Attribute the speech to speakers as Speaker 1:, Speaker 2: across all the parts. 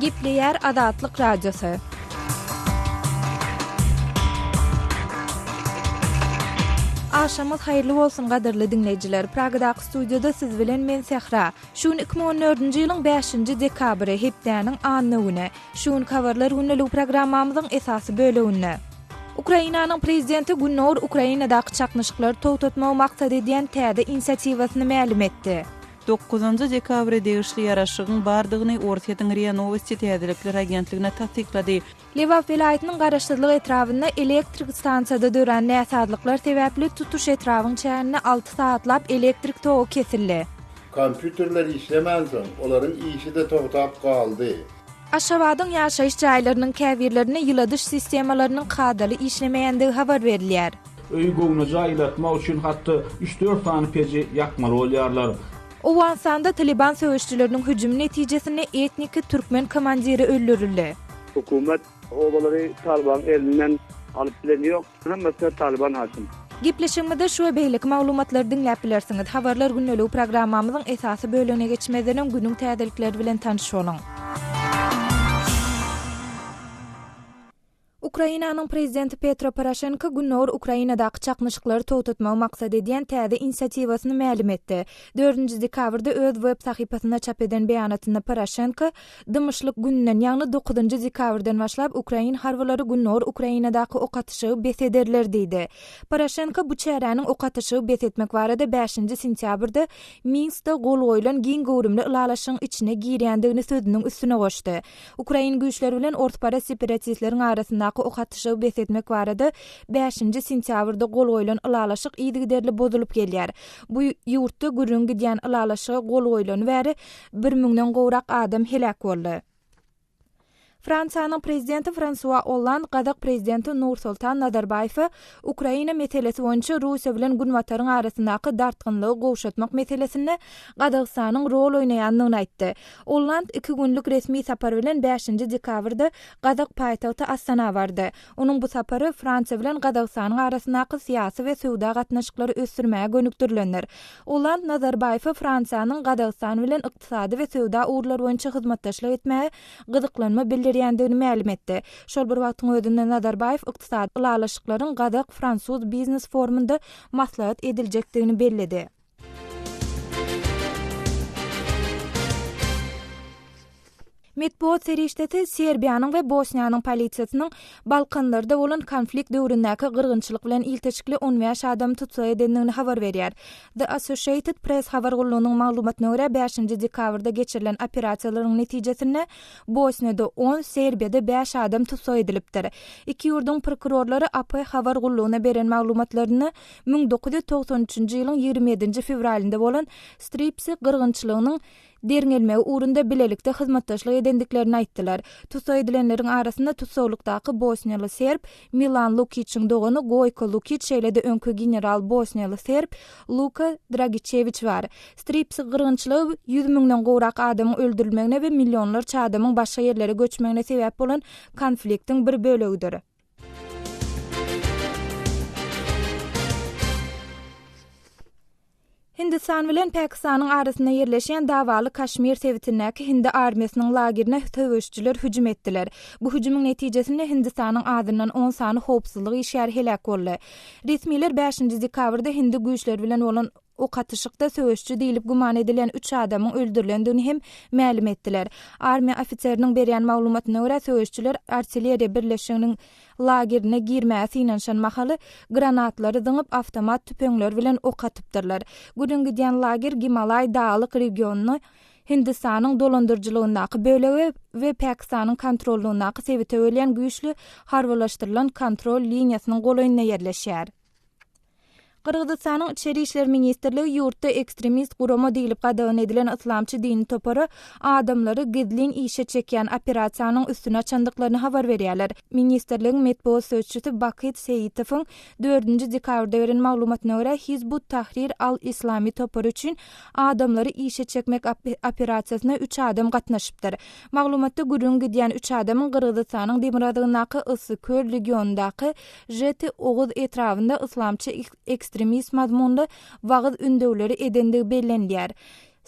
Speaker 1: Gipleyer Adatlyk Radiosu. Aşamaz hayırlı bolsun gaderly dinleyijiler. Pragadaky studioda siz bilen men Sehra. Şun 2014-nji ýylyň 5-nji dekabry hepdäniň annygyny. Şun habarlar günlük programmamyzyň esasy bölегine. Ukrainanyň prezidenti Günnor Ukrainadaky çaknyşyklar togtatmak maksat edýän täze inisiatiwasyny ma'lum etdi.
Speaker 2: 9-njy dekabrda degişli ýaraşygyň bardygyny Ortiýatyň RIA Novosti täzelikler agentligine tasdiklady.
Speaker 1: Lviv vilayatynyň garaşdyrlygy etrafynda elektrik stansiýasynda dören näsadlyklar sebäpli tutuş etrawyň çärenine 6 saatlap elektrik togy kesildi.
Speaker 3: Kompüterler işlemänsoň olaryň işi de togtap galdy.
Speaker 1: Aşgabatyň ýaşaýyş jaýlarynyň käbirlerine ýyladış sistemalarynyň kadaly işlemeýändigi habar berilýär.
Speaker 4: Öý goňuna jaýlatmak üçin hatda 3-4 tane peji ýakmaly bolýarlar.
Speaker 1: Owensanda Taliban söwüşçileriniň hüjümi netijesinde etniki türkmen komandiri öldürildi.
Speaker 5: Hukumat oğulları Taliban elinden alıp bileniyor. Mesela Taliban hakim.
Speaker 1: Gipleşimde şu beýlik maglumatlar dinläp bilersiňiz. Habarlar günlük programmamyzyň esasy bölügine geçmeden günüň täzelikleri bilen tanışyalım. Ukrainanyň prezidenti Petro Poroshenko Günnor Ukrainadaky çaknyşyklary togtatmak maksat edýän täze inisiatiwasyny ma'lum etdi. 4-nji dekabrda öz web sahypasyna çap eden beýanatyny Poroshenko dymyşlyk günden ýagny 9-njy dekabrdan başlap Ukrain harwalary Günnor Ukrainadaky okatyşy besederler diýdi. Poroshenko bu çäräniň okatyşy besetmek barada 5-nji sentýabrda Minskde gol goýulan giň gowrumly ulalaşyň içine girýändigini sözüniň üstüne goşdy. Ukrain güýçleri bilen ortpara separatistleriň arasynda okatyşy besetmek barada 5-nji sentýabrda gol goýulan ulalaşyk ýygyderli bozulup gelýär. Bu ýurtda gürrüň gidýän ulalaşyga gol goýulan bäri 1000-den gowrak adam helak boldy. Fransanyň prezidenti François Hollande gadak prezidenti Nursultan Nazarbayew Ukraina meselesi boýunça Russiýa bilen günwataryň arasyndaky dartgynlygy gowşatmak meselesinde Gadagstanyň rol oýnaýandygyny aýtdy. Hollande 2 günlük resmi sapar bilen 5-nji dekabrda Gadak paýtagty Astana bardy. Onuň bu sapary Fransiýa bilen Gadagstanyň arasyndaky syýasy we sowda gatnaşyklary ösdürmäge gönükdirilendir. Hollande Nazarbayew Fransiýanyň Gadagstan bilen ykdysady we sowda urlary boýunça hyzmatdaşlyk etmäge gyzyklanma ýandygyny ma'lum etdi. Şol bir wagtyň özünde Nazarbayew ykdysady ulalaşyklaryň Gadak Fransuz biznes forumunda maslahat ediljekdigini bellädi. Medbuat serişdeti Serbiýanyň we Bosniýanyň polisiýasynyň Balkanlarda bolan konflikt döwründäki gyrgynçylyk bilen ilteçikli 15 adam tutsak edendigini habar berýär. The Associated Press habar gulunyň maglumatyna görä 5-nji dekabrda geçirilen operasiýalaryň netijesinde Bosniýada 10, Serbiýada 5 adam tutsak edilipdir. Iki ýurduň prokurorlary AP habar gulunyna beren maglumatlaryny 1993-nji ýylyň 27-nji fevralynda bolan Stripsi gyrgynçylygynyň derňelmegi urunda bilelikde hyzmatdaşlyk edendiklerini aýtdylar. Tutsak edilenleriň arasynda tutsaklykdaky Bosniýaly serb Milan Lukićiň dogany Gojko Lukić şeýle-de öňkü general Bosniýaly serb Luka Dragičević bar. Stripsi gyrgynçylygy 100.000-den gowrak adamyň öldürilmegine we millionlarça adamyň başga ýerlere göçmegine sebäp bolan konfliktiň bir bölegidir. Hindistan bilen Pakistanyň arasynda ýerleşen dawaly Kaşmir sewitindäki Hindi armiýasynyň lagerine söwüşçiler hüjüm etdiler. Bu hüjümüň netijesinde Hindistanyň adyndan 10 sany howpsuzlyk işgäri helak boldy. Resmiler 5-nji dekabrda Hindi güýçleri bilen bolan okatyşykda söwüşçi diýilip guman edilen 3 adamyň öldürilendigini hem ma'lum etdiler. Armiýa ofitseriniň berýän maglumatyna görä söwüşçiler artilleriýa birleşiginiň lagerine girmäsi ýanşan mahaly granatlary dıňyp awtomat tüpeňler bilen ok atypdyrlar. Gürrüň gidýän lager Gimalay dağlyk regionuny Hindistanyň dolandyrjylygyndaky bölegi we Pakistanyň kontrolündaky sebäte ölen güýçli harwalaşdyrylan kontrol liniýasynyň golaýyna ýerleşýär. Kırgızstanyň Içeri işler ministrligi ýurtda ekstremist gurama diýilip gadagan edilen islamçy dini topary adamlary gidlin işe çekýän operasiýanyň üstüne açandyklaryny habar berýärler. Ministrligiň medbuat söýçüsi Bakit Seyitowyň 4-nji dekabrda beren maglumatyna görä Hizbut Tahrir al-Islami topary üçin adamlary işe çekmek operasiýasyna 3 adam gatnaşypdyr. Maglumatda gürrüň gidýän 3 adamyň Kırgızstanyň Demiradygyndaky Yssyköl regionundaky Jeti Oğuz etrafynda islamçy ekstremist mazmunda wagt ündewleri edendigi bellenýär.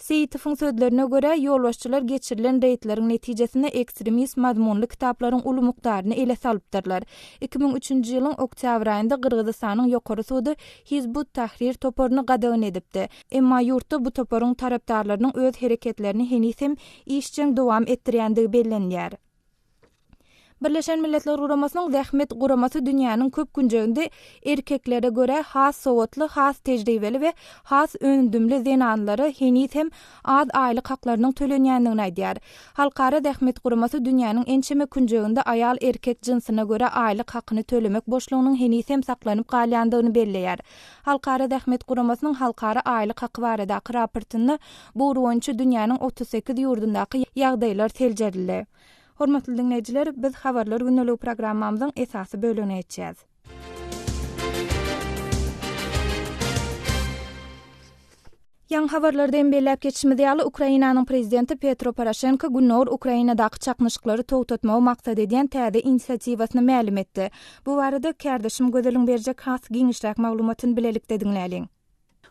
Speaker 1: Seyitofun sözlerine göre ýolbaşçylar geçirilen reýtleriň netijesinde ekstremist mazmunly kitaplaryň uly mukdaryny ele salypdyrlar. 2003-nji ýylyň oktyabr aýynda Gyrgyzstanyň ýokary sudy Hizbut Tahrir toporuny gadagyn edipdi. Emma ýurtda bu toporuň tarapdarlarynyň öz hereketlerini henisem işçiň dowam etdirýändigi bellenýär. Birleşen Milletler Guramasynyň zähmet guramasy dünýäniň köp günjeginde erkeklere göre has sowatly, has tejribeli we has öndümli zenanlary henisem az aýlyk haklarynyň tölenýändigini aýdýar. Halkara zähmet guramasy dünýäniň ençeme günjeginde aýal erkek jinsyna göre aýlyk hakyny tölemek boşlugynyň henisem saklanyp galýandygyny belleýär. Halkara zähmet guramasynyň halkara aýlyk haky baradaky raportyny bu boýunça dünýäniň 38 ýurdundaky ýagdaýlar seljerildi. Hormatly dinleyijiler, biz habarlar günlük programmamyzyň esasy bölümine geçýäs. Ýang habarlardan belläp geçişimiz ýaly Ukrainanyň prezidenti Petro Poroshenko günler Ukrainadaky çaknyşyklary togtatmagy maksat edýän täze inisiatiwasyny ma'lum etdi. Bu barada kärdeşim Gözelin berjek has giňişräk maglumatyny bilelikde dinläliň.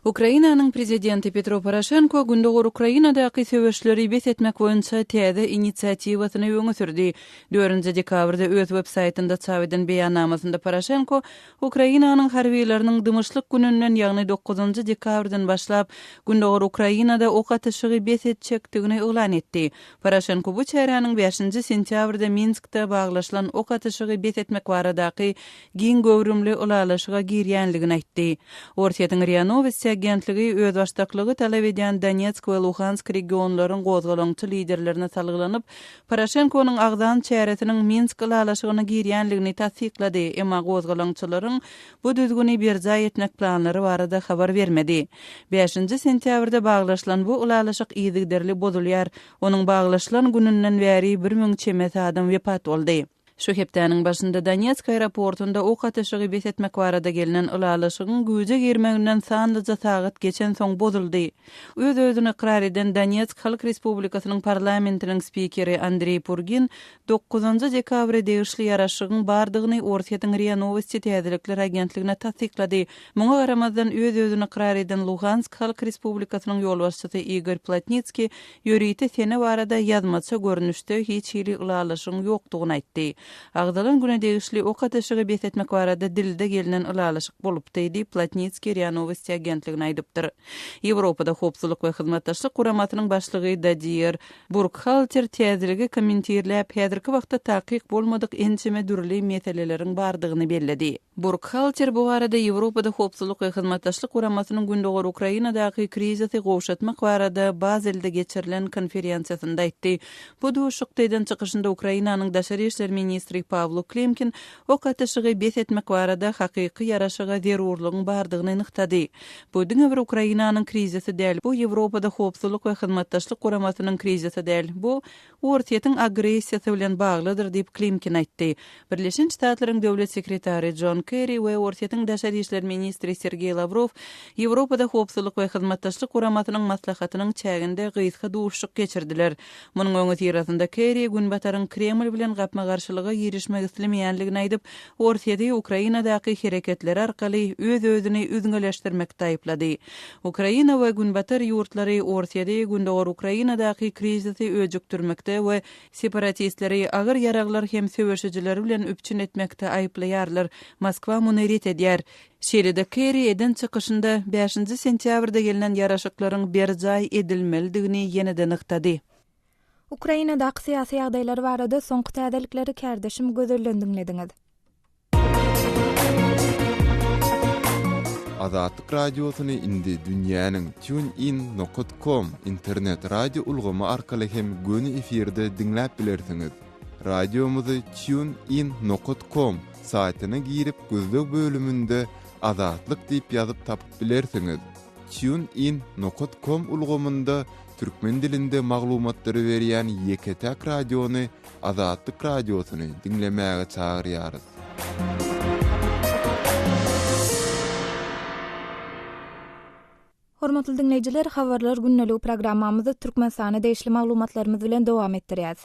Speaker 2: Ukrainanyň prezidenti Petro Poroshenko gündür Ukrainadaky söwüşleri bes etmek boýunça täze inisiatiwasyny öňe sürdi. 4 dekabrda öz websaytynda çap eden beýannamasynda Poroshenko Ukrainanyň harbiýleriniň dymyşlyk gününden, ýagny 9 dekabrdan başlap gündür Ukrainada ok atyşygy bes etjekdigini elan etdi. Poroshenko bu çäräniň 5 sentýabrda Minskde baglaşylan ok atyşygy bes etmek baradaky giň göwrümli ulalaşyga girýänligini aýtdy. Ortiýatyň RIA Novosti agentligi öz başdaklygy talap edýän Donetsk we Luhansk regionlaryň gozgalançy liderlerine salgylanyp, Poroshenkonyň agdan çäresiniň Minsk ulalaşygyna girýänligini tasdiklady. Emma gozgalançylaryň bu düzgüni berja etmek planlary barada habar bermedi. 5 sentýabrda baglaşylan bu ulalaşyk ýygyderli bozulýar. Onuň baglaşylan gününden bäri 1000 çemet adam wepat boldy. Şu hepdäniň başynda Donetsk aeroportunda ok atyşygy bes etmek barada gelinen ulalaşygyň güýje girmeginden sanlyca sagat geçen soň bozuldy. Öz-özüne ikrar eden Donetsk Halk Respublikasynyň parlamentiniň spikeri Andrey Purgin 9 dekabr degişli ýaraşygyň bardygyny Ortiýatyň RIA Novosti täzelikler agentligine tasdiklady. Muňa garamazdan öz-özüne ikrar eden Luhansk Halk Respublikasynyň ýolbaşçysy Igor Platnitski ýörüýte sene barada ýazmaça görnüşde hiç hili ulalaşygyň ýokdugyny aýtdy. Agdalan güne degişli ok atyşygy bes etmek barada dilde gelinen ulalaşyk bolup diýdi Platnitski RIA Novosti agentligine aýdypdyr. Ýewropada hopsulyk we hyzmatdaşlyk guramasynyň başlygy Dadier Burkhalter täzeligi kommentirläp häzirki wagtda takyk bolmadyk ençeme dürli meseleleriň bardygyny belledi. Burkhalter bu arada Ýewropada hopsulyk we hyzmatdaşlyk guramasynyň gündür Ukrainadaky krizisy gowşatmak barada Bazel'de geçirilen konferensiýasynda aýtdy. Bu duşukdaýdan çykyşynda Ukrainanyň daşary işler ministri Pavlo Klimkin ok atyşygy bes etmek barada hakyky ýaraşyga zerurlygyň bardygyny nyktady. Bu diňe bir Ukrainanyň krizisi däl, bu Ýewropada hopsulyk we hyzmatdaşlyk guramasynyň krizisi däl. Bu Ortiýatyň agressiýasy bilen baglydyr diýip Klimkin aýtdy. Birleşen Ştatlaryň döwlet sekretary John Kerry we Ortiýatyň daşary işler ministri Sergey Lavrov Ýewropada hopsulyk we hyzmatdaşlyk guramasynyň maslahatynyň çäginde gysga duşuk geçirdiler. Munyň öňe tirasynda Kerry günbataryň Kreml bilen gapma garşylyga girişmek islemeýänligini aýdyp, Ortiýada Ukrainadaky hereketler arkaly öz-özüni üzgünleşdirmekde aýplady. Ukraina we günbatar ýurtlary Ortiýada gündür Ukrainadaky krizisy öjükdirmekde we separatistleri agyr ýaraglar hem söwüşijiler bilen üpçün etmekde aýplaýarlar. Moskwa munerit edýär. Şeýle-de Kerry eden çykyşynda 5 sentýabrda gelinen ýaraşyklaryň berjaý edilmelidigini ýene-de nyktady.
Speaker 1: Ukrainadaky syýasy ýagdaýlar barada soňky täzelikleri kärdeşim Gözelden dinlediňiz.
Speaker 6: Azatlyk radiosyny indi dünýäniň TuneIn.com internet radio ulgamy arkaly hem göni efirde dinläp bilersiňiz. Radiomuzy TuneIn.com saýtyna girip gözlük bölümünde Azatlyk diýip ýazyp tapyp bilersiňiz. TuneIn.com ulgamynda türkmen dilinde maglumatlary berýän Ýeketäk radiony, Azatlyk radiosyny dinlemäge çagyrýarys.
Speaker 1: Hormatly dinleyijiler, habarlar günnelik programmamyzda türkmen sany değişli maglumatlarymyz bilen dowam etdirýäs.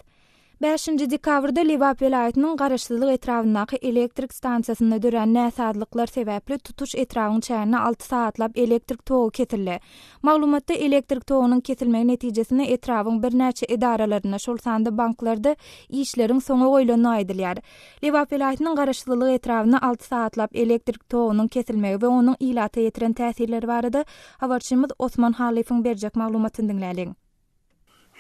Speaker 1: 5-nji dekabrda Liwap welaýatynyň Garaşlylyk etrafyndaky elektrik stansiýasynda dören näsadlyklar sebäpli tutuş etrawyň çäğine 6 saatlap elektrik togy kesildi. Maglumatda elektrik togynyň kesilmegi netijesinde etrawyň bir näçe edaralaryna şol sanda banklarda işleriň soňa goýulyny aýdylýar. Liwap welaýatynyň Garaşlylyk etrawyna 6 saatlap elektrik togynyň kesilmegi we onuň ilata ýetiren täsirleri barada habarçymyz Osman Halyfyň berjek maglumatyny dinläliň.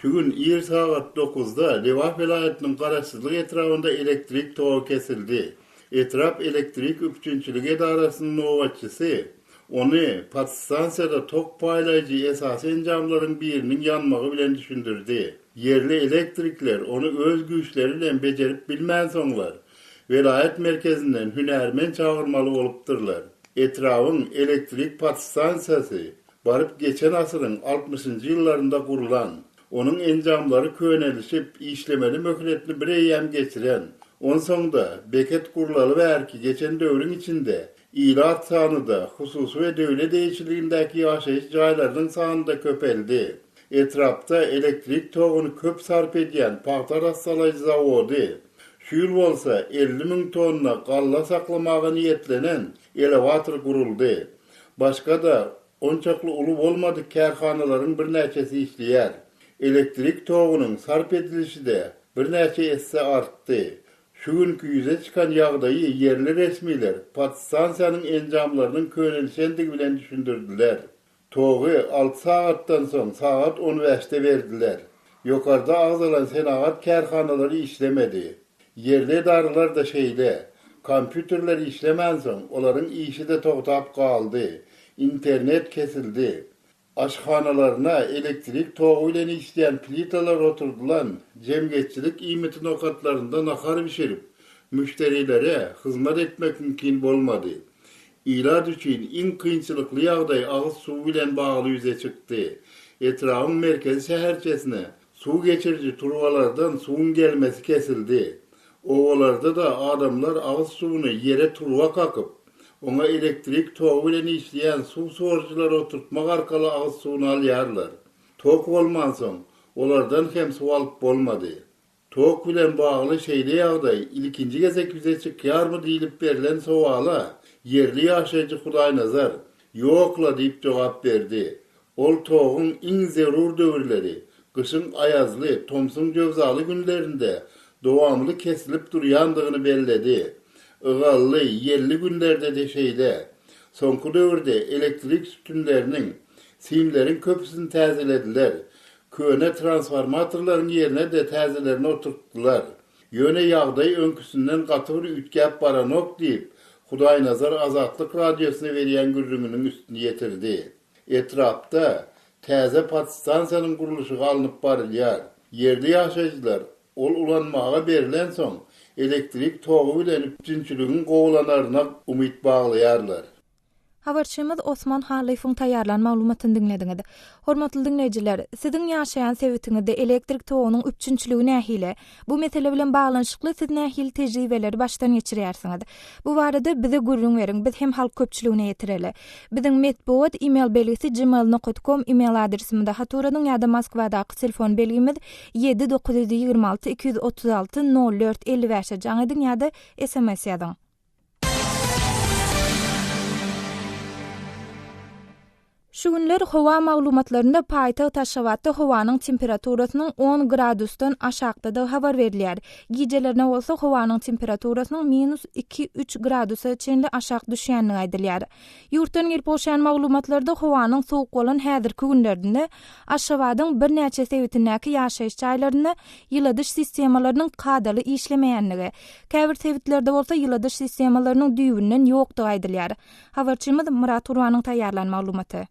Speaker 3: Şu gün ýer saat 9-da Liwap welaýatynyň Garaşlylyk etrafynda elektrik togy kesildi. Etraf elektrik üçinçilik edarasynyň nowatçysy ony podstansiýada tok paýlaýjy esasy enjamlaryň biriniň ýanmagy bilen düşündirdi. Yerli elektrikler onu öz güýçleri bilen bejerip bilmän soňlar welaýat merkezinden hünärmen çağırmaly bolupdyrlar. Etrawyň elektrik podstansiýasy baryp geçen asyryň 60-njy ýyllarynda kurulan, onun enjamlary könelişip işlemeli möhletli bir eýem geçiren, on soňda beket kurulaly bärki geçen döwrüň içinde ilat sanyda hususy we döwlet eýçiligindäki ýaşaýyş jaýlarynyň sany da köpeldi. Etrapda elektrik togyny köp sarp edýän paxta rassalaýjy zawody, şu ýyl bolsa 50.000 tonna galla saklamagy niýetlenen elewator kuruldy. Başga da onçakly uly bolmadyk kärhanalaryň bir näçesi işleýär. Elektrik togynyň sarp edilişi de bir näçe esse artdy. Şu günkü ýüze çykan ýagdaýy yerli resmiler podstansiýanyň enjamlarynyň könelişendigi bilen düşündirdiler. Togy 6 saatdan soň saat 15-de berdiler. Ýokarda agzalan senagat kärhanalary işlemedi. Yerli daralar da şeýle, kompýuterler işlemän soň olaryň işi de togtap galdy. İnternet kesildi. Aşxanalarına elektrik togy bilen işleyen plitalar oturdulan cemgetçilik iýmiti nokatlarında nakar bişirip müşterilere hizmet etmek mümkin bolmady. İlat üçin iň kynçylykly ýagdaý agyz suw bilen bagly ýüze çykdy. Etrawyň merkezi şäherçesine suw geçirji turwalardan suwun gelmesi kesildi. Owalarda da adamlar agyz suwuny ýere turwa kakyp ona elektrik togy bilen işleýän suw sorjylar oturtmak arkaly agyz suwuny alýarlar. Tok bolman soň olardan hem suw alyp bolmady. Tok bilen bagly şeýle ýagdaý ilkinji gezek ýüze çykýarmy diýilip berilen sowala yerli ýaşaýjy Hudaýnazar ýokla diýip jogap berdi. Ol togyň iň zerur döwürleri gyşyň aýazly, tomsun jövzaly günlerinde dowamly kesilip durýandygyny belledi. Igally yerli günlerde de şeýle. Soňky döwürde elektrik sütünleriniň, simleriň köpüsini täzelediler. Köne transformatorlaryň ýerine de täzelerini oturtdular. Ýöne ýagdaý öňküsünden gatyr ütgäp baranok diýip Hudaýnazar Azatlyk radiosyna berýän gürrüňiniň üstüne ýetirdi. Etrapda täze podstansiýanyň guruluşy alınıp barylýar. Yerli ýaşaýjylar ol ulanmaga berilen soň elektrik togy bilen üçinçiligiň gowlanaryna umyt baglaýarlar.
Speaker 1: Habarçymyz Osman Halyfyň taýýarlan maglumatyny dinlediňiz. Hormatly dinleýijiler, siziň ýaşaýan sebitiňizde elektrik togynyň üçinçiligi nähile? Bu mesele bilen baglanşykly siz nähili tejribeleri başdan geçirýärsiňiz? Bu barada bize gurrun beriň, biz hem halk köpçüligine ýetireli. Biziň medbuat email belgisi gmail.com email adresimizde haturanyň ýa-da Moskwadaky telefon belgimiz 7926 236 04 55 jaňydyň ýa-da SMS ýazyň. Şu günler howa maglumatlarynda paýtagy Taşawatda howanyň temperaturasynyň 10 gradusdan aşagda habar berilýär. Gijelerine bolsa howanyň temperaturasynyň -2-3 gradusa çenli aşag düşýänligi aýdylýar. Ýurtdan gelip bolşan maglumatlarda howanyň sowuk bolan häzirki günlerde Aşgabatyň bir näçe sebitindäki ýaşaýyş jaýlaryna ýyladyş sistemalarynyň kadaly işlemeýänligi, käbir sebitlerde bolsa ýyladyş sistemalarynyň düýbünden ýokdugy aýdylýar. Habarçymyz Murat Urwanyň taýýarlan maglumaty.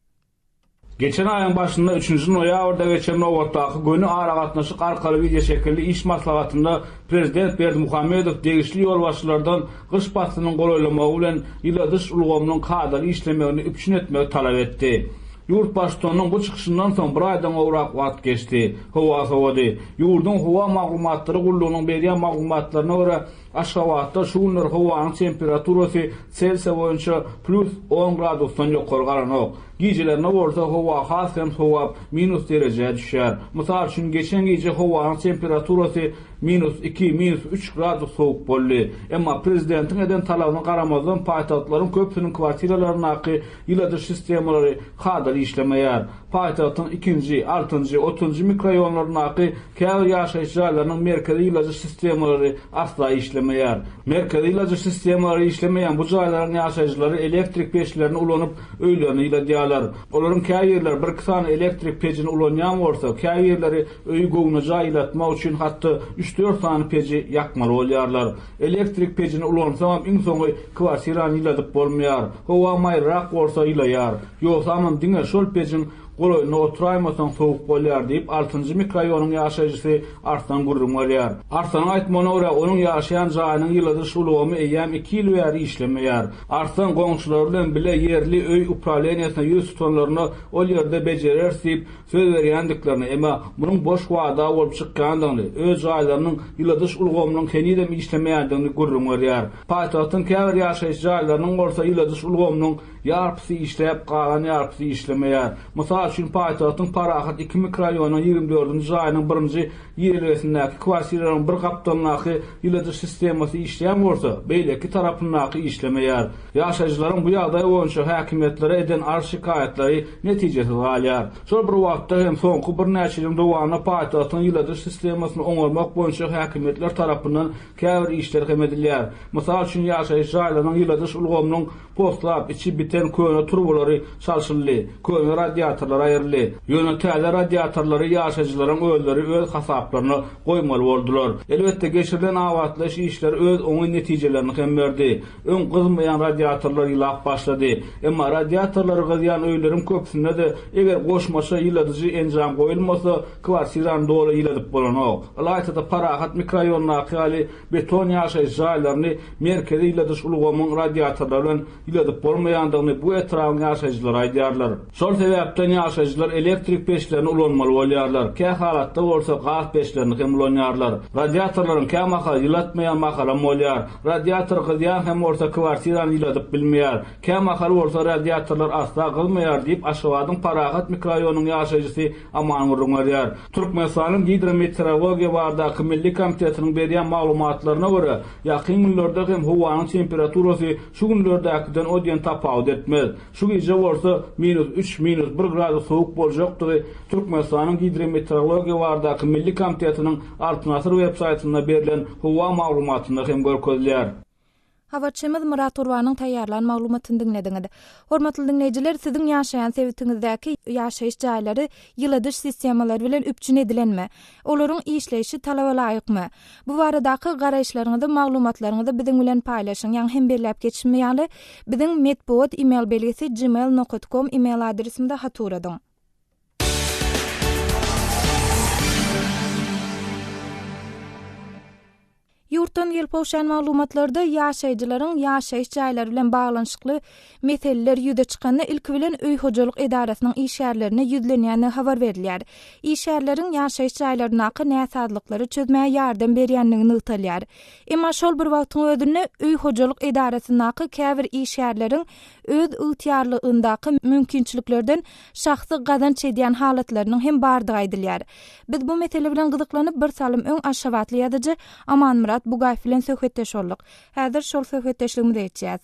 Speaker 4: Geçen ayın başında 3. noyabrda geçen nowatdaky göni aragatnaşyk arkaly video şekilli iş maslahatynda Prezident Berdimuhammedow degişli ýolbaşçylardan gyş batynyň golaýlamagy bilen ýyladyş ulgamynyň kadaly işlemegini üpçün etmegi talap etdi. Yurt başçynyň bu çykyşyndan soň bir aýdan gowrak wagt geçdi. Howa sowady. Ýurdun howa maglumatlary gullugynyň berýän maglumatlaryna görä Aşgabatda şu günler howanyň temperaturasy Celsius boýunça +10 gradusdan ýokary garanok. Gecelerine bolsa howa has hem howa minus derece düşer. Mysal üçin geçen gece howanyň temperaturasy -2, -3 gradus soğuk boldy. Emma prezidentiň eden talabyna garamazdan paýtagytlaryň köpsiniň kwartiralarynaky ýyladyr sistemleri hadar işlemeýär. Paýtagytyň 2-nji, 6-njy, 30-njy mikroraýonlarynaky käbir ýaşaýyş jaýlarynyň merkezi ýyladyr sistemleri asla işlemeýär. Merkezi ýyladyr sistemleri işlemeýän bu jaýlaryň ýaşaýjylary elektrik peşlerini ulanyp öýlerini ýyladýarlar. Olaryň käýerler bir kysany elektrik pejini ulanýan bolsa, käýerleri öýü gowuna jaýlatmak üçin hatda 3-4 sany peji ýakmaly bolýarlar. Elektrik pejini ulansa iň soňy kwartirany ýyladyp bolmaýar. Howa maýrak bolsa ýylaýar. Ýogsa amam diňe şol pejin goloyna oturaymasan soğuk bolýar diýip 6-njy mikroraýonyň ýaşaýjysy Arslan gurrunmalýar. Arslan aýtmana görä onuň ýaşaýan jaýynyň ýyladyr şulumy eýäm 2 ýyl bäri işlemeýär. Arslan goňşulary bilen bile ýerli öý upraleniýasyna ýüz tonlaryny ol ýerde bejerer diýip söz berýändiklerini, emma munyň boş wada bolup çykkandygyny, öz jaýlarynyň ýyladyr ulgamynyň kenide işlemeýändigini gurrunmalýar. Paýtagtyň käbir ýaşaýyş jaýlarynyň bolsa ýyladyr ulgamynyň ýarpysy işläp galan ýarpysy işlemeýär. Mysal üçin paýtagtyň Parahat 2 mikroraýonyň 24-nji jaýynyň 1-nji ýerleşindäki kwartiralarnyň bir gapdanaky ýyladyr sistematy işleýän bolsa, beýleki tarapyndaky işlemeýär. Ýaşaýjylaryň bu ýagdaý boýunça häkimetlere eden arş şikaýetlary netijesi galýar. Şol bir wagtda hem soňky bir näçe ýyl dowamlı paýtagtyň ýyladyr sistemasyny oňarmak boýunça häkimetler tarapyndan käbir işler hemedilýär. Mysal üçin ýaşaýyş jaýlarynyň ýyladyr ulgamynyň postlap içi biten köýne turbalary çalşyldy, köýne radiatorlar aýrly. Ýöne täze radiatorlary ýaşaýjylaryň özleri öz hasaplaryny goýmaly boldular. Elbetde geçirilen awatlaş işler öz oňy netijelerini hem berdi. Öň gyzmaýan radiatorlar ýylap başlady. Emma radiatorlary gyzýan öýlerin köpsinde de eger goşmaça ýyladyjy enjam goýulmasa, kwartiran doly ýyladyp bolanok. Alaýtda Parahat mikroraýonunaky ýaly beton ýaşaýyş jaýlaryny merkezi ýyladyr ulgamyň radiatorlary bilen ýyladyp bolmaýandygyny bu etrawyň ýaşaýjylary aýdýarlar. Şol sebäpden ýaşaýjylar elektrik peşlerini ulanmaly bolýarlar. Kä halatda bolsa gaz peşlerini hem ulanýarlar. Radiatorlaryň kä maha ýylatmaýan mahalam bolýar. Radiator gyzýan hem bolsa kwartirany ýyladyp bilmeýär. Kä maha bolsa radiatorlar asla gylmaýar diýip Aşgabatyň Parahat mikroraýonyň ýaşaýjysy Aman gurrunmalýar. Türkmenistanyň Hidrometeorologiýa baradaky Milli Komitetiniň berýän maglumatlaryna görä, ýakyn günlerde hem howanyň temperaturasy şu günlerdäkiden odýan tapawut etmez. Şu gece bolsa -3, -1 gradus soğuk boljakdygy Türkmenistanyň Hidrometeorologiýa baradaky Milli Komitetiniň Altınasır web-saýtynda berilen howa maglumatynda hem görkezilýär.
Speaker 1: Habarçymyz Murat Urwanyň taýýarlan maglumatyny dinlediňiz. Hormatly dinleýijiler, siziň ýaşaýan sebitiňizdäki ýaşaýyş jaýlary ýyladyr sistemalar bilen üpçün edilenmi? Olaryň işleýişi talaba laýykmy? Bu baradaky garaýşlaryňyzy, maglumatlaryňyzy biziň bilen paýlaşyň. Ýa-ni hem berläp geçmeýäli biziň medpod email belgisi gmail.com email adresimde haturadyň. Ýurtdan gelpowşan maglumatlarda ýaşaýjylaryň ýaşaýyş jaýlary bilen baglanşykly meseleler ýüze çykanda ilk bilen öý hojalyk edarasynyň işgärlerini ýüzlenýäni habar berilýär. İşgärleriň ýaşaýyş jaýlarynaky näsadlyklary çözmäge ýardam berýändigini ýytalýar. Emma şol bir wagtyň özünde öý hojalyk edarasynaky käbir işgärleriň öz ýytyarlygyndaky mümkinçiliklerden şahsy gazanç edýän halatlarynyň hem bardygy aýdylýar. Biz bu mesele bilen gyzyklyp bir salym öň aşawatly ýazyjy Aman Murat Bugay bilen söhbetdeş olduk. Häzir şol söhbetdeşligimizi etjäs.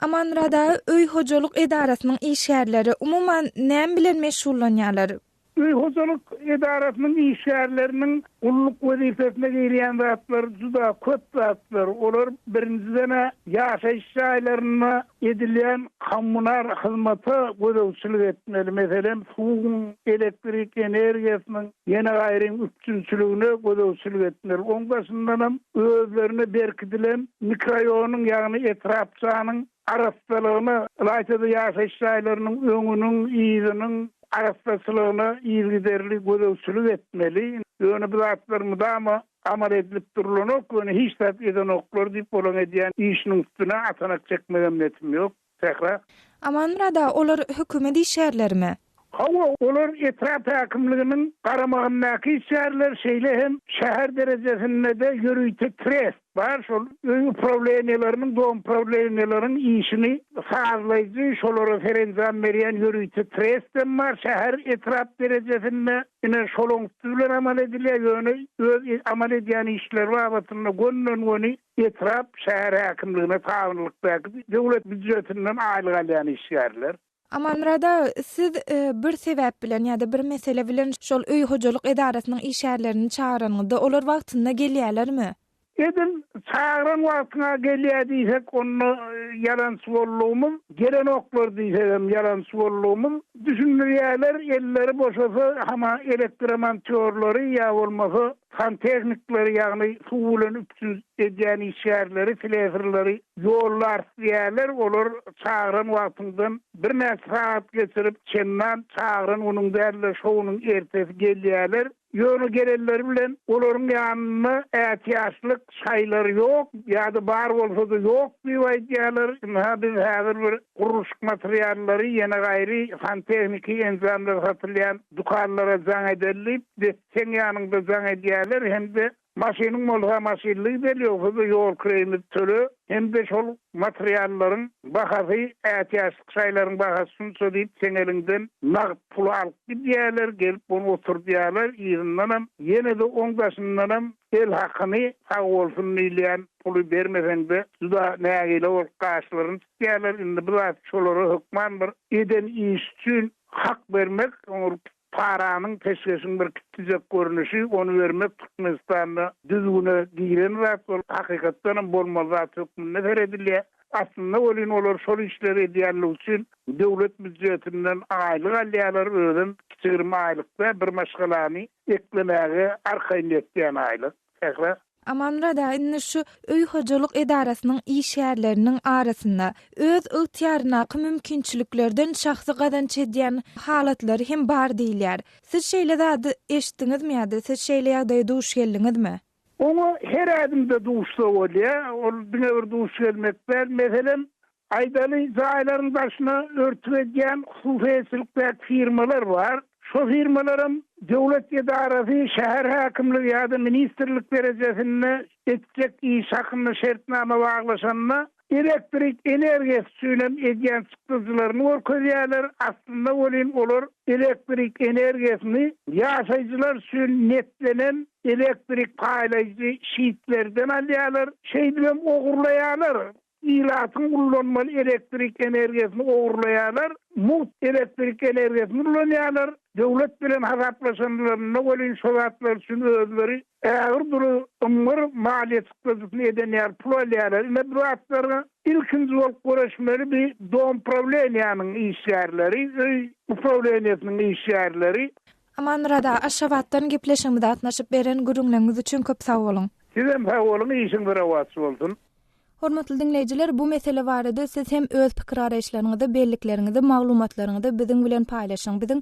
Speaker 1: Aman Murat'a öý hojalyk edarasynyň işgärleri umuman näme bilen meşgullanýarlar?
Speaker 7: Öý hojalyk edarasynyň işgärleriniň ulluk wezifesine girýän zatlar juda köp zatlar. Olar birinciden ýaşaýyş jaýlaryna edilýän kommunal hyzmaty gözegçilik etmeli. Meselem suwun, elektrik energiýasynyň ýene gaýry üçinçiligine gözegçilik etmeli. Oňdaşyndan özlerine berkidilen mikroraýonyň ýagny etrapçanyň arastalygyny, laýtda ýaşaýyş jaýlarynyň öňüniň, ýygynyň arastasylygyny ýygyderli gözegçilik etmeli. Ýöne bu zatlar mudama amal edilip durulanok, ýöne hiç zat eden oklar diýip bolan edýän işiniň üstüne atanak çekmegen netim ýok. Tekrar.
Speaker 1: Aman Murat'a olar hökümet işgärlerimi?
Speaker 7: Hawa olar etraf hakimliginin qaramağındaki şäherler şeýle hem şäher derejesinde de ýörüýte tres bar. Şol öňü problemleriniň, doğum problemleriniň işini sağlayıcı şolara ferenzam berýän ýörüýte tresden bar. Şäher etraf derejesinde ine şolun bilen amal edilýär, ýöne öz amal edýän işler babatynda gönlen etraf şäher hakimligine taýinlikdäki döwlet büdjetinden aýlyk alýan işgärler.
Speaker 1: Amanrada siz bir sebäp bilen ýa-da bir mesele bilen şol öý hojalyk edarasynyň işgärlerini çağıranyňda olar wagtynda gelýärlermi?
Speaker 7: Edin çağıran wagtyna gelýär diýsek onu ýalansy bolluğumuz, gelen oklar diýsem ýalansy bolluğumuz, düşünýärler elleri boşasa hama elektromontorlary ýa bolmasa santehnikleri ýagny suw bilen üpsüz edýän işgärleri, teleferleri ýollar diýerler, olar çağıran wagtyndan bir näçe saat geçirip çendan çağıran onuň dälle şowunyň ertesi gelýärler. Ýöne gelenler bilen olaryň ýanyna ähtiýaçlyk şaýlary ýok, ýa-da bar bolsa da ýok diýip aýdýarlar. Biz häzir bir gurulşyk materiallary ýene gaýry santexniki enzamlar satylýan dukanlara jaň edilip, sen ýanynda jaň edýärler, hem-de maşynyň bolsa maşynlyk berýär, ýol kremi türü, hem-de şol materiallaryň bahasy ähtiýaçlyk şaýlaryň bahasyny söýüp sen elinden nagd pul alyp gidýärler, gelip bunu oturdýarlar. Ýygynyň ýene de oňdaşyndan el hakyny sag bolsun diýen puly bermesende juda nägile ol gaşlaryny tutýarlar. Indi bu şolary hukman bir eden iş üçin hak bermek, paranyň peşkeşiň bir kitjek görnüşi, onu vermek Türkmenistanda düzgüne giren zat bol, hakykatdan bolmaz zat hukmuna verilýär. Aslında olar şol işleri edýärler üçin döwlet büdjetinden aýlyk alýarlar, özüm kiçigirme aýlykda bir maşgalany eklemäge arkaýyn etýän aýlyk.
Speaker 1: Amanrada indi şu öý hojalyk edarasynyň işgärleriniň arasynda öz ygtyýarynaky mümkinçiliklerden şahsy gadanç edýän halatlary hem bar diýilýär. Siz şeýle zady eşitdiňizmi ýa-da siz şeýle ýagdaýda duş geldiňizmi?
Speaker 7: Onu her adımda duşsa bolýar. Ol diňe bir duş gelmek ber. Meselen aýdaly jaýlaryň başyna örtüledýän hususiyetlikler firmalar bar. Şu firmalarym döwlet edarasy, şäher hakimligi ýa-da ministrlik derejesinde etjek iş hakyna şertnama baglaşanna elektrik energiýasy üçin edýän çykdyjylaryny görkezýärler. Aslında olar elektrik energiýasyny ýaşaýjylar üçin netlenen elektrik paýlaýjy şiitlerden alýarlar. Şeýdem ogurlaýarlar. İlatyň kullanmaly elektrik energiýasyny ogurlaýarlar. Mut elektrik energiýasyny kullanýarlar. Döwlet bilen hasaplaşanlaryna bolýan şogatlar üçin özleri ägir duru ömür maliýet çykdyjyny edenler pul alýarlar. Ine bu atlara ilkinji bolup görüşmeli bir doğum problemiyanyň işgärleri, bu problemiyanyň işgärleri.
Speaker 1: Amanrada aşawatdan gepleşigimizde atnaşyp beren gürüňleriniz üçin köp sag bolun.
Speaker 7: Sizem sag bolun, işiň bir awatçy bolsun.
Speaker 1: Hormatly dinleyijiler, bu mesele barada siz hem öz pikir araýşlaryňyzda, bellikleriňizde, maglumatlaryňyzda biziň bilen paýlaşyň. Biziň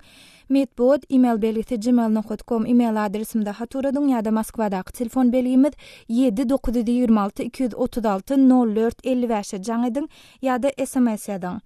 Speaker 1: medbod email belgisi gmail.com email adresimde haturadyň ýa-da Moskwadaky telefon belgimiz 7-926 236 04 55 jaň ediň ýa-da SMS ýazyň.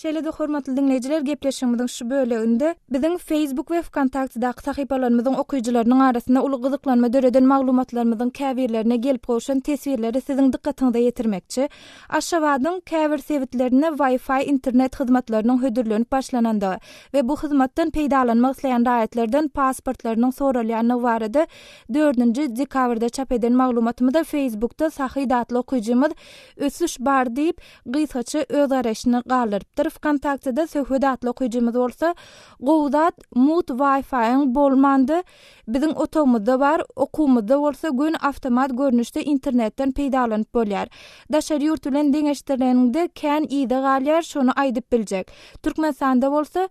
Speaker 1: Şeýle de hormatly dinleyijiler, gepleşigimiziň şu böleginde biziň Facebook we Wkontaktydaky sahypalarymyzyň okuýjylarynyň arasynda uly gyzyklanma döreden maglumatlarymyzyň käbirlerine gelip goşan tesvirleri siziň dikkatiňize ýetirmekçi. Aşawadyň käbir sebitlerine Wi-Fi internet hyzmatlarynyň hödürlenip başlananda we bu hyzmatdan peýdalanmak isleýän raýatlardan pasportlarynyň soralýanyny barada 4-nji dekabrda çap eden maglumatymyzda Facebookda sahy datly okuýjymyz ösüş bar diýip gysaça öz araşyny galyrypdyr. Wkontaktyda söhbet atly okuýjymyz bolsa, gowdat mut Wi-Fi'ň bolmandy. Biziň otomyzda bar, okumyzda bolsa gün awtomat görnüşde internetden peýdalanyp bolýar. Daşary ýurt bilen deňeşdirýände kän ýyda galýar, şonu aýdyp biljek. Türkmenistanda bolsa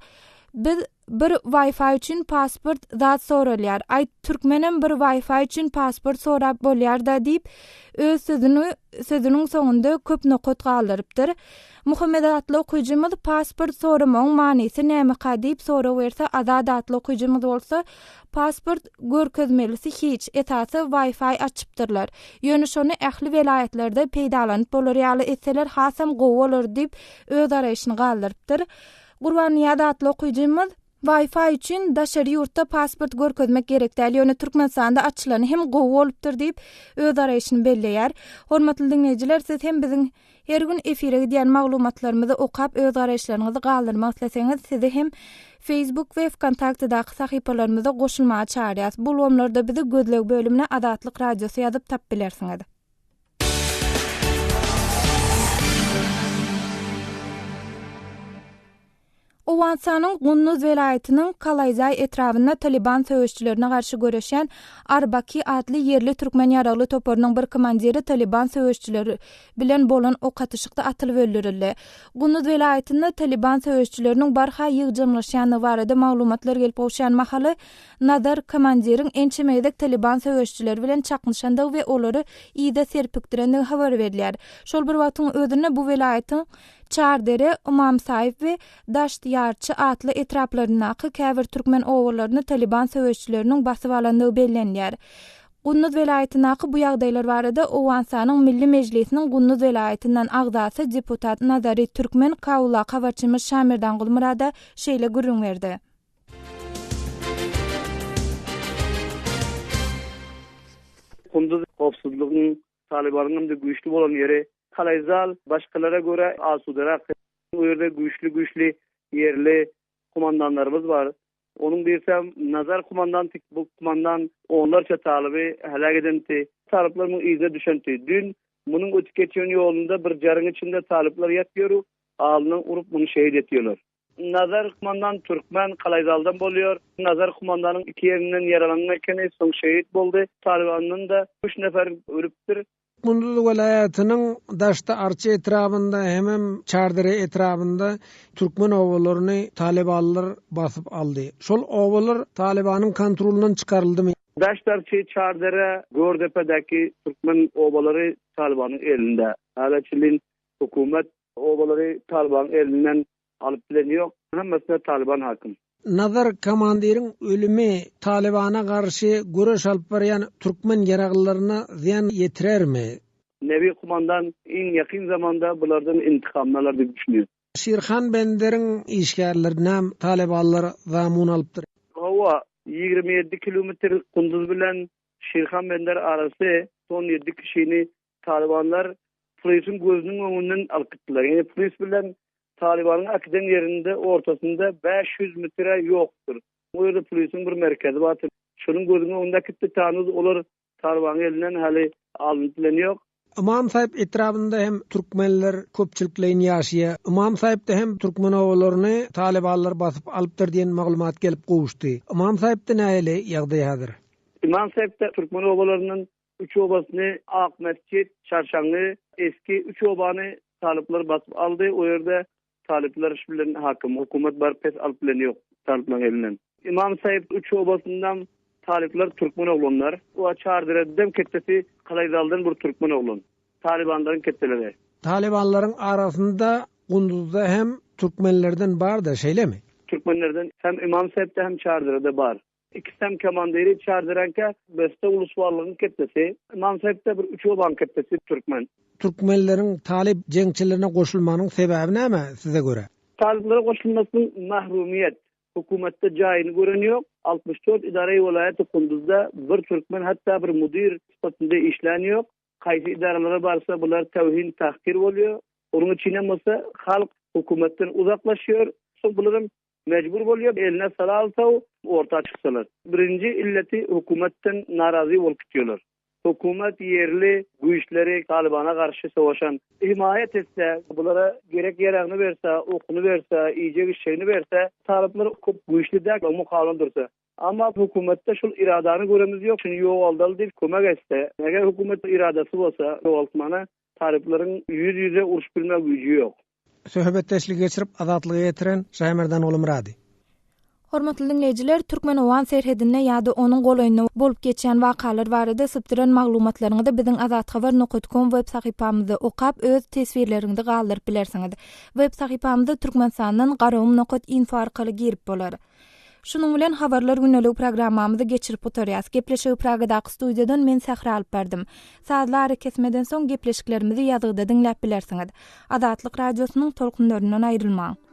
Speaker 1: biz bir Wi-Fi üçin pasport zat soralýar. Ay türkmenem bir Wi-Fi üçin pasport sorap bolýar da diýip öz sözüniň soňunda köp nokot galdyrypdyr. Muhammed adly okujymyz pasport soramagyň manysy näme diýip sora berse, Azad adly okujymyz bolsa pasport görkezmelisi hiç esasy Wi-Fi açypdyrlar. Ýöne şonu ähli welaýatlerde peýdalanyp bolar ýaly etseler hasam gowy bolar diýip öz araýşyny galdyrypdyr. Gurbanyýat adly okujymyz Wi-Fi üçin daşary ýurtda pasport görkezmek gerekdäl. Ýöne Türkmenistanda açylany hem gowy bolupdyr diýip öz araýşyny belleýär. Hormatly dinleýijiler, siz hem biziň her gün efire gidýän maglumatlarymyzy okap öz araýşlaryňyzy galdyrmak isleseňiz, sizi hem Facebook we Kontaktda sahypalarymyza goşulmagy çağırýas. Bu wagtlarda bizi gözleg bölümine Adatlyk radiosy ýazyp tap bilersiňiz. Owansanyň Gunnuz welaýatynyň Kalayzay etrawyna Taliban söwüşçilerine garşy göreşen Arbaki adly yerli türkmen ýaragly toparynyň bir komandiri Taliban söwüşçileri bilen bolan ok atışykda atylyp öldürildi. Gunnuz welaýatyna Taliban söwüşçileriniň barha ýygjymlaşýany barada maglumatlar gelip owşan mahaly Nazar komandiriň ençemedek Taliban söwüşçileri bilen çaknyşandygy we olary ýyda serpikdirendigi habar berilýär. Şol bir wagtyň özünde bu welaýatyň Çardere, Umam Saýip we Daşt Ýarçy atly etraplarynaky käbir türkmen owalaryny Taliban söwüşçileriniň basyp alandygy bellenýär. Gunnuz welaýatynaky bu ýagdaýlar barada Owansanyň Milli Mejlisiniň Gunnuz welaýatynyň agdasy deputat Nazary Türkmen Kawula habarçymyz Şamirdan Gulmurada şeýle gürrüň berdi.
Speaker 5: Gunnuz howpsuzlygyň Talibanyň da güýçli bolan ýeri Kalayzal başkalara göre asudarak. Bu yerde güçlü yerli kumandanlarımız var. Onun dirsem Nazar kumandantik bu kumandan onlarca talibi helak edenti. Taliplarının izine düşenti. Dün bunun ötükeçiyon yolunda bir jarın içinde taliplar yatıyor. Ağlının urup bunu şehit ediyorlar. Nazar kumandan Türkmen Kalayzal'dan boluyor. Nazar kumandanın iki yerinden yaralanırken son şehit boldu. Talibanın da 3 nefer ölüptür.
Speaker 8: Gunnuz welaýatynyň Daşta Arçy etrabynda hemem Çardere etrabynda türkmen owalaryny Talibanlar basyp aldy. Şol owalar Talibanyň kontrolünden çykaryldymy?
Speaker 5: Daşta Arçy, Çardere, Gördepedäki türkmen owalary Talibanyň elinde. Halaçylyn hökümet owalary Talibanyň elinden alyp bilenýok. Hemmesine Taliban hakym.
Speaker 8: Nazar komandiriň ölümi Talibana garşy göreş alyp barýan türkmen ýaraglylaryna ziyan ýetirermi?
Speaker 5: Nebi kumandan en yakın zamanda bulardan intikam alır diye düşünüyor.
Speaker 8: Şirhan Bender'in işgärlerine Talibanlar zamun alıptır.
Speaker 5: Hava 27 kilometre Kunduz bilen Şirhan Bender arası son 7 kişini Talibanlar polisin gözünün önünden alkıttılar. Yani polis bilen Talibanın akiden yerinde ortasında 500 metre yoktur. Bu yerde polisin bir merkezi var. Şunun gözünün önündeki tanız olur Talibanın elinden hali alıntılanıyor.
Speaker 8: Umam Saýip etrabynda hem türkmenler köpçülikleýin ýaşaýar. Umam Saýipde hem türkmen owalaryny Talibanlar basyp alypdyr diýen maglumat gelip gowuşdy. Umam Saýipde näle ýagdaý hazır?
Speaker 5: Umam Saýipde türkmen owalarynyň 3 obasyny Ak Mescid, Çarşanly, eski 3 obany talipler basyp aldy. O ýerde talipler bilen hakim, hökümet bar pes alyp bilenýok taliplerin elinden. Umam Saýip 3 obasyndan talipler türkmen oğlanlar. O Çardere'den ketesi Kalayzal'dan bir türkmen oğlan. Talibanların ketteleri.
Speaker 8: Talibanların arasında Gunduz'da hem Türkmenlerden bar da şeyle mi?
Speaker 5: Türkmenlerden hem İmam Saýip'de hem Çardere'de bar. İkisi hem komandiri Çardere'nke Beste Uluswarlığın kettesi. İmam Saýip'de bir 3 oban kettesi Türkmen.
Speaker 8: Türkmenlerin talip jeňçilerine goşulmanyň sebebi näme size göre?
Speaker 5: Taliplere goşulmasynyň mahrumiyet. Hükümette jaýyny görenýok. 64 idare welaýaty Kunduzda bir türkmen hatta bir mudir sifatynda işlenýok. Kaýsy idaralary barsa bular tawhin tahkir bolýar. Onuň içine bolsa halk hükümetten uzaklaşýar. Şol bularym mecbur bolýar eline sala alsa orta çyksalar. Birinji illeti hükümetten narazy bolup gitýärler. Hükümet yerli güýçleri Talibana garşy savaşan himayet etse, bulara gerek ýaragyny berse, okuny berse, iýje işini berse, talipler köp güýçli mukalan dursa. Ama hükümette şol iradany göremiz ýok. Şunu ýok aldaly diýip kömek etse, eger hükümet iradasy bolsa, ýoltmana taliplerin ýüze uruş bilmek güýji ýok.
Speaker 8: Söhbetdeşlik geçirip azatlygy getiren Şaýmerdan Gulmurady.
Speaker 1: Hormatly dinleyijiler, Türkmenowan serhedine ýa-da onuň golaýyna bolup geçýän wakalar barada sypdyran maglumatlaryňy da biziň azathabar.com web sahypamyzda okap öz tesbirleriňde galdyryp bilersiňiz. Web sahypamyzda Türkmenistanyň garawum.info arkaly girip bolar. Şunun bilen habarlar günnelik programmamyzy geçirip oturýas. Gepleşigi Pragadaky studiýadan men Sahra alyp berdim. Saatlar kesmeden soň gepleşiklerimizi ýazgyda dinläp bilersiňiz. Azatlyk radiosynyň tolkunlaryndan aýrylmaň.